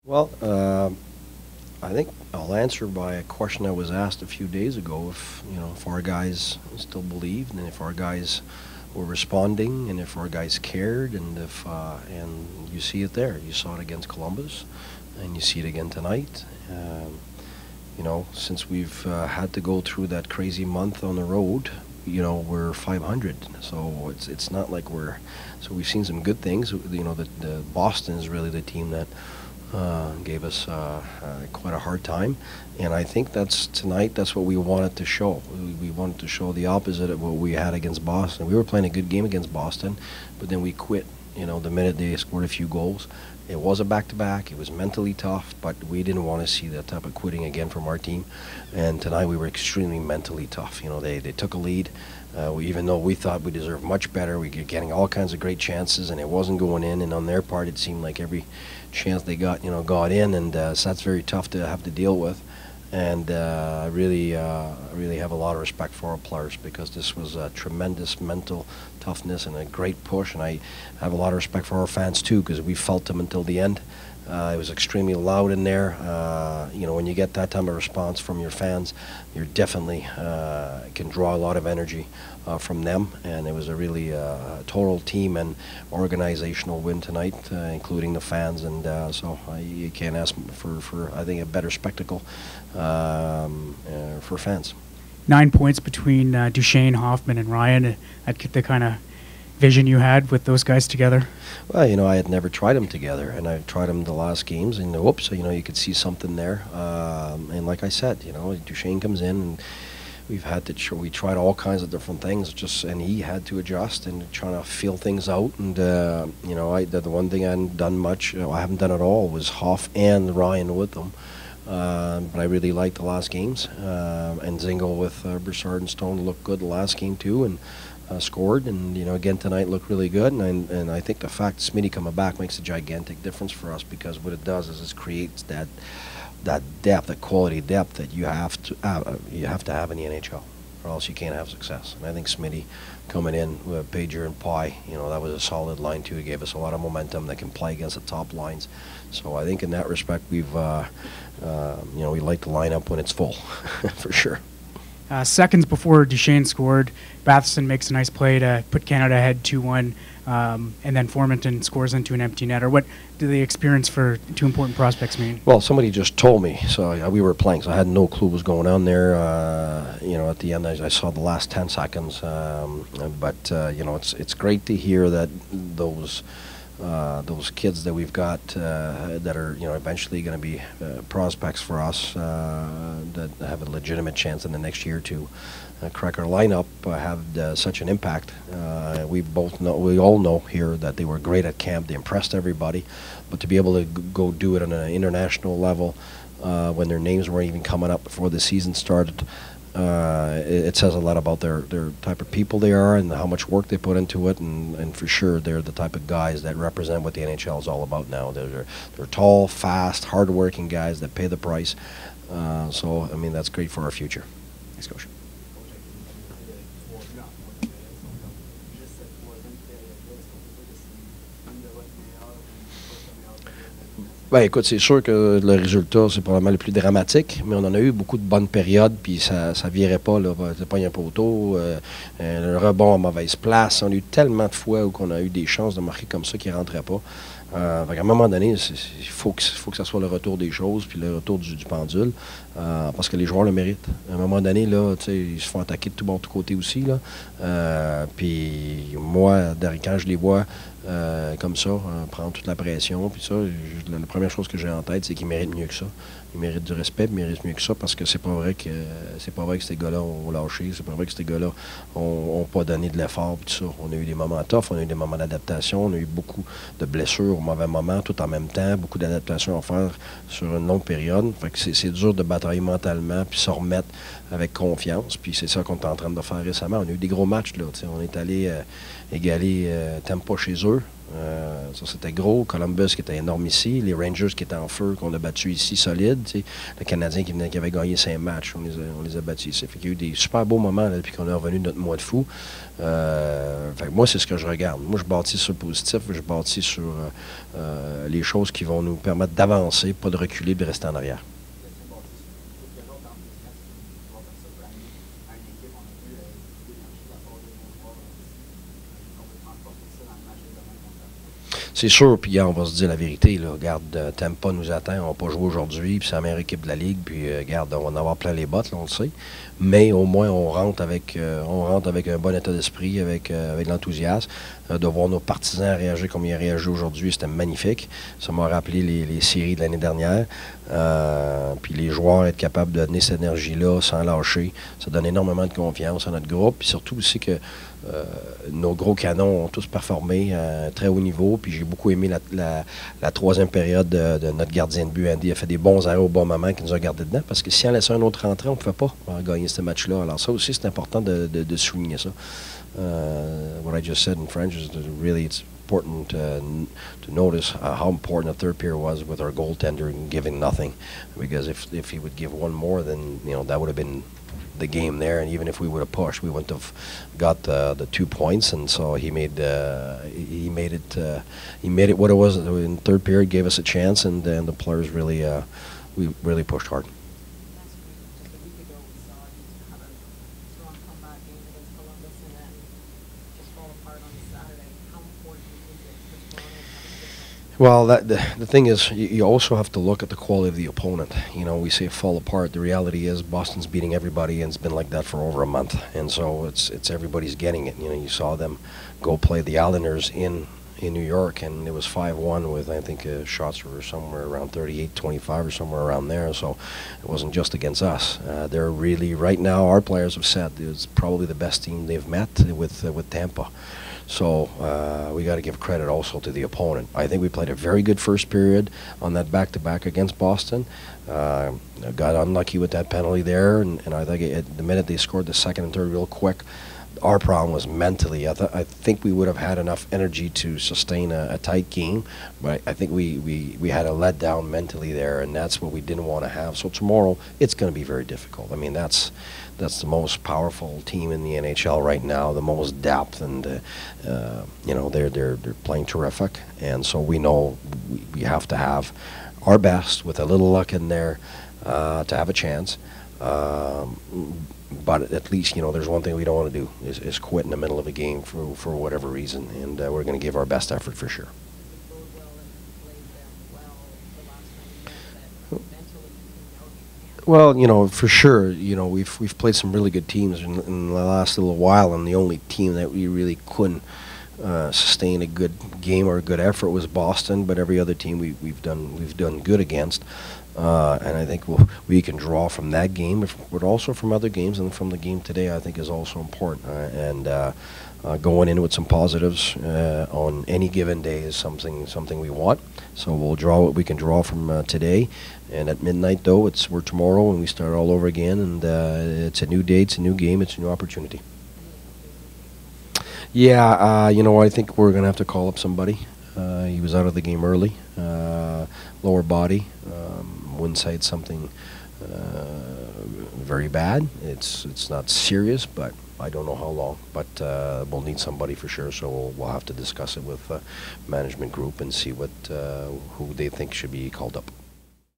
Well, I think I'll answer by a question I was asked a few days ago. If if our guys still believed, and if our guys were responding, and if our guys cared, and if and you see it there. You saw it against Columbus, and you see it again tonight. Since we've had to go through that crazy month on the road, we're 500. So it's not like we're. So we've seen some good things. The Boston is really the team that gave us quite a hard time, and I think that's tonight. That's what we wanted to show. We wanted to show the opposite of what we had against Boston. We were playing a good game against Boston, but then we quit. The minute they scored a few goals, it was a back-to-back. It was mentally tough, but we didn't want to see that type of quitting again from our team. And tonight we were extremely mentally tough. They took a lead. Even though we thought we deserved much better, we were getting all kinds of great chances, and it wasn't going in. And on their part, it seemed like every chance they got, got in, and so that's very tough to have to deal with. And I really have a lot of respect for our players, because this was a tremendous mental toughness and a great push. And I have a lot of respect for our fans too, because we felt them until the end. It was extremely loud in there. When you get that type of response from your fans, you're definitely can draw a lot of energy from them. And it was a really total team and organizational win tonight, including the fans. And so you can't ask for I think a better spectacle for fans. 9 points between Duchesne, Hoffman, and Ryan. The kind of vision you had with those guys together? Well, I had never tried them together, and I tried them the last games, and whoops, you could see something there. And like I said, Duchesne comes in, and we've had to. We tried all kinds of different things, and he had to adjust and trying to feel things out. And the one thing I hadn't done much, I haven't done at all, was Hoff and Ryan with them. But I really liked the last games, and Zingle with Broussard and Stone looked good the last game too, and scored. And again tonight looked really good. And I think the fact Smitty coming back makes a gigantic difference for us, because what it does is it creates that depth, that quality depth that you have to have in the NHL, or else you can't have success. And I think Smitty coming in with Pager and Pye, that was a solid line too. It gave us a lot of momentum that can play against the top lines. So I think in that respect, we've we like the lineup when it's full, for sure. Seconds before Duchesne scored, Batherson makes a nice play to put Canada ahead 2-1, and then Formenton scores into an empty netter. What did the experience for two important prospects mean? Well, somebody just told me, so we were playing, so I had no clue what was going on there. At the end, I saw the last 10 seconds, but it's great to hear that those kids that we've got that are eventually going to be prospects for us, that have a legitimate chance in the next year to crack our lineup, have such an impact. We all know here that they were great at camp. They impressed everybody, but to be able to go do it on an international level when their names weren't even coming up before the season started. It says a lot about their type of people they are and how much work they put into it, and for sure they're the type of guys that represent what the NHL is all about now. They're tall, fast, hard-working guys that pay the price. So I mean, that's great for our future. Thanks, Coach. Ben, écoute, c'est sûr que le résultat, c'est probablement le plus dramatique, mais on en a eu beaucoup de bonnes périodes, puis ça virait pas, là. C'est pas un poteau, le rebond à mauvaise place. On a eu tellement de fois où on a eu des chances de marquer comme ça qui ne rentraient pas. À un moment donné, il faut que ça soit le retour des choses, puis le retour du pendule, parce que les joueurs le méritent. À un moment donné, là, ils se font attaquer de tout bord, de tout côté aussi. Puis moi, quand je les vois comme ça, prendre toute la pression, puis ça, la première chose que j'ai en tête, c'est qu'ils méritent mieux que ça. Ils méritent du respect, ils méritent mieux que ça, parce que c'est pas vrai que ces gars-là ont lâché, c'est pas vrai que ces gars-là ont pas donné de l'effort, puis tout ça. On a eu des moments tough, on a eu des moments d'adaptation, on a eu beaucoup de blessures au mauvais moment, tout en même temps, beaucoup d'adaptations à faire sur une longue période. Fait que c'est dur de batailler mentalement, puis se remettre avec confiance, puis c'est ça qu'on est en train de faire récemment. On a eu des gros matchs, là, on est allé égaler Tampa chez eux. Ça, c'était gros. Columbus qui était énorme ici. Les Rangers qui étaient en feu, qu'on a battu ici solide. T'sais. Le Canadien qui avait gagné 5 matchs, on les a battus ici. Fait qu'il y a eu des super beaux moments là, depuis qu'on est revenu de notre mois de fou. Fait que moi, c'est ce que je regarde. Moi, je bâtis sur le positif. Je bâtis sur les choses qui vont nous permettre d'avancer, pas de reculer, de rester en arrière. C'est sûr, puis on va se dire la vérité. Là. Regarde, Tampa nous attend, on va pas jouer aujourd'hui, puis c'est la meilleure équipe de la Ligue, puis regarde, on va en avoir plein les bottes, là, on le sait. Mais au moins, on rentre avec un bon état d'esprit, avec l'enthousiasme. De voir nos partisans réagir comme ils ont réagi aujourd'hui, c'était magnifique. Ça m'a rappelé les séries de l'année dernière. Puis les joueurs être capables de donner cette énergie-là sans lâcher, ça donne énormément de confiance à notre groupe. Puis surtout aussi que nos gros canons ont tous performé à un très haut niveau. Puis j'ai beaucoup aimé la troisième période de notre gardien de but. Andy a fait des bons arrêts au bon moment qui nous a gardé dedans. Parce que si on laissait un autre rentrer, on ne pouvait pas gagner ce match-là. Alors ça aussi, c'est important de souligner ça. What I just said in French is that really it's important to notice how important the third period was with our goaltender giving nothing. Because if he would give one more, then that would have been the game there, and even if we would have pushed, we wouldn't have got the 2 points. And so he made it what it was in the third period, gave us a chance, and the players really we really pushed hard. Well, the thing is, you also have to look at the quality of the opponent. We say fall apart. The reality is Boston's beating everybody, and it's been like that for over a month. And so it's everybody's getting it. You saw them go play the Islanders in New York, and it was 5-1 with, I think, shots were somewhere around 38-25 or somewhere around there. So it wasn't just against us. They're really, right now, our players have said it's probably the best team they've met with Tampa. So we got to give credit also to the opponent. I think we played a very good first period on that back-to-back against Boston. Got unlucky with that penalty there, and I think the minute they scored the second and third real quick, our problem was mentally. I think we would have had enough energy to sustain a tight game, but I think we had a letdown mentally there, and that's what we didn't want to have. So tomorrow, it's going to be very difficult. I mean, that's the most powerful team in the NHL right now, the most depth, and they're playing terrific. And so we know we have to have our best with a little luck in there to have a chance. But at least, there's one thing we don't want to do is quit in the middle of a game for whatever reason, and we're going to give our best effort for sure. Well, for sure, we've played some really good teams in the last little while, and the only team that we really couldn't sustain a good game or a good effort was Boston. But every other team we've done good against, and I think we can draw from that game, but also from other games, and from the game today, I think is also important. Going in with some positives on any given day is something we want. So we'll draw what we can draw from today. And at midnight, though, we're tomorrow, and we start all over again. And it's a new day, it's a new game, it's a new opportunity. Yeah, I think we're going to have to call up somebody. He was out of the game early. Lower body. Wouldn't say it's something very bad. It's not serious, but I don't know how long. But we'll need somebody for sure, so we'll have to discuss it with management group and see who they think should be called up.